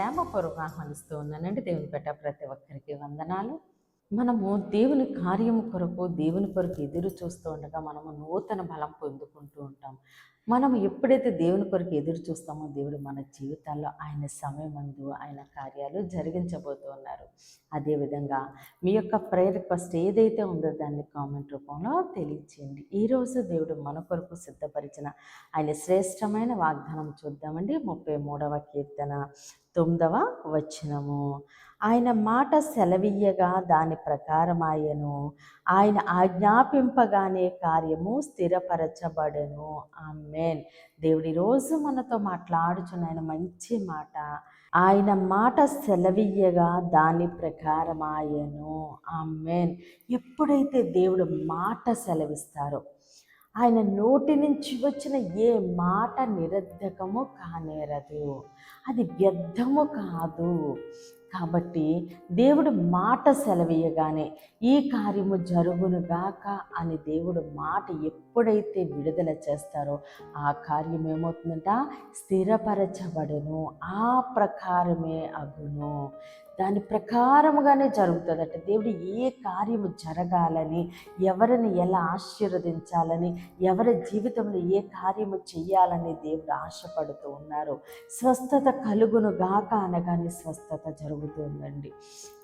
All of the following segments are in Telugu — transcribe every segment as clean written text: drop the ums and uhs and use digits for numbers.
ప్రేమపూర్వక ఆహ్వానిస్తూ ఉన్నానండి. దేవుని పెట్ట ప్రతి ఒక్కరికి వందనాలు. మనము దేవుని కార్యము కొరకు, దేవుని కొరకు ఎదురు చూస్తూ ఉండగా మనము నూతన బలం పొందుకుంటూ ఉంటాం. మనం ఎప్పుడైతే దేవుని కొరకు ఎదురు చూస్తామో దేవుడు మన జీవితాల్లో ఆయన సమయమందు ఆయన కార్యాలు జరిగించబోతూ ఉన్నారు. అదేవిధంగా మీ యొక్క ప్రేయర్ రిక్వెస్ట్ ఏదైతే ఉందో దాన్ని కామెంట్ రూపంలో తెలియచేయండి. ఈరోజు దేవుడు మన కొరకు సిద్ధపరిచిన ఆయన శ్రేష్టమైన వాగ్దానం చూద్దామండి. 33వ కీర్తన 9వ వచనము. ఆయన మాట సెలవీయగా దాని ప్రకారమాయను, ఆయన ఆజ్ఞాపింపగానే కార్యము స్థిరపరచబడెను. ఆమేన్. దేవుడి రోజు మనతో మాట్లాడుచున్న ఆయన మంచి మాట. ఆయన మాట సెలవీయగా దాని ప్రకారమాయను. ఆమేన్. ఎప్పుడైతే దేవుడు మాట సెలవిస్తారో ఆయన నోటి నుంచి వచ్చిన ఏ మాట నిరర్ధకము కానేరదు, అది వ్యర్థము కాదు. కాబట్టి దేవుడు మాట సెలవీయగానే ఈ కార్యము జరుగునుగాక అని దేవుడు మాట ఎప్పుడైతే విడుదల చేస్తారో ఆ కార్యం ఏమవుతుందంట, స్థిరపరచబడును, ఆ ప్రకారమే అగును. దాని ప్రకారముగానే జరుగుతుందట. దేవుడు ఏ కార్యము జరగాలని, ఎవరిని ఎలా ఆశీర్వదించాలని, ఎవరి జీవితంలో ఏ కార్యము చెయ్యాలని దేవుడు ఆశపడుతూ ఉన్నారు. స్వస్థత కలుగును గాక అనగానే స్వస్థత జరుగుతుందండి.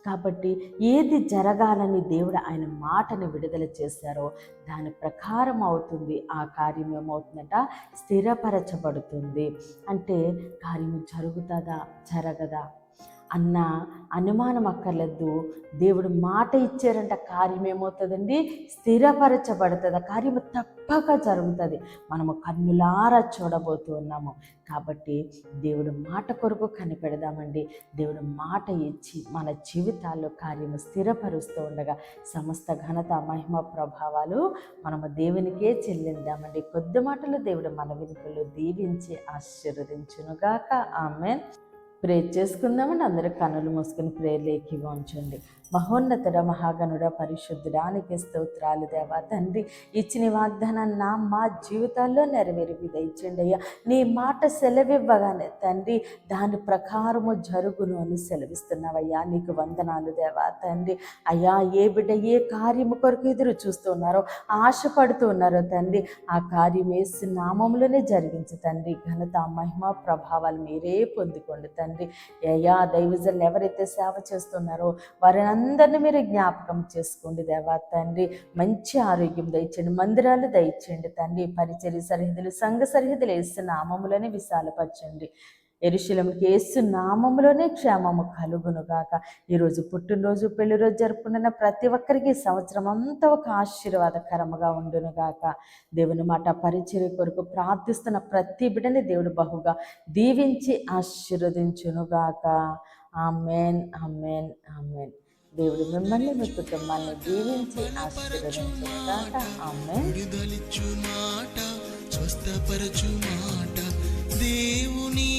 కాబట్టి ఏది జరగాలని దేవుడు ఆయన మాటను విడుదల చేశారో దాని ప్రకారం అవుతుంది. ఆ కార్యం ఏమవుతుందట, స్థిరపరచబడుతుంది. అంటే కార్యము జరుగుతుందా జరగదా అన్న అనుమానం అక్కర్లేదు. దేవుడు మాట ఇచ్చారంట, కార్యం ఏమవుతుందండి, స్థిరపరచబడుతుంది. ఆ కార్యము తప్పక జరుగుతుంది. మనము కన్నులారా చూడబోతూ ఉన్నాము. కాబట్టి దేవుడు మాట కొరకు కనిపెడదామండి. దేవుడు మాట ఇచ్చి మన జీవితాల్లో కార్యము స్థిరపరుస్తూ ఉండగా సమస్త ఘనత మహిమ ప్రభావాలు మనము దేవునికే చెల్లిందామండి. కొద్ది మాటలు దేవుడు మన వినుకలు దీవించి ఆశీర్వదించునుగాక. ఆమేన్. ప్రేర్ చేసుకుందామండి. అందరూ కన్నులు మూసుకుని ప్రేర్లేకి ఉంచండి. మహోన్నతుడ, మహాగణుడ, పరిశుద్ధుడానికి స్తోత్రాలు దేవా. తండ్రి, ఇచ్చిన వాగ్దానాన్ని మా జీవితాల్లో నెరవేరి దయచేయండి అయ్యా. నీ మాట సెలవివ్వగానే తండ్రి దాని ప్రకారము జరుగును అని సెలవిస్తున్నావయ్యా. నీకు వందనాలు దేవా. తండ్రి అయ్యా, ఏ బిడ్డ ఏ కార్యము కొరకు ఎదురు చూస్తున్నారో, ఆశపడుతూ ఉన్నారో తండ్రి, ఆ కార్యం యేసు నామములోనే జరిగించు తండ్రి. ఘనత మహిమ ప్రభావాలు మీరే పొందుకోండి తండ్రి. అయ్యా, దైవజనులు ఎవరైతే సేవ చేస్తున్నారో వారిని అందరినీ మీరు జ్ఞాపకం చేసుకోండి దేవా. తండ్రి, మంచి ఆరోగ్యం దయచేయండి, మందిరాలు దయచేయండి తండ్రి. పరిచర్య సరిహద్దులు, సంఘ సరిహద్దులు యేసు నామములోనే విశాలపరచండి. యెరూషలేముకి యేసు నామములోనే క్షేమము కలుగును గాక. ఈరోజు పుట్టినరోజు, పెళ్లిరోజు జరుపుకున్న ప్రతి ఒక్కరికి సంవత్సరం అంతా ఒక ఆశీర్వాదకరముగా ఉండును గాక. దేవుని మాట పరిచర్య కొరకు ప్రార్థిస్తున్న ప్రతి బిడ్డని దేవుడు బహుగా దీవించి ఆశీర్వదించును గాక. ఆమేన్, ఆమేన్, ఆమేన్. దేవుడు మిమ్మల్ని, మీ కుటుంబాన్ని దీవించి ఆశీర్వదించును గాక. ఆమేన్. విడుదలిచ్చు మాట, స్వస్థపరచు మాట, దేవుని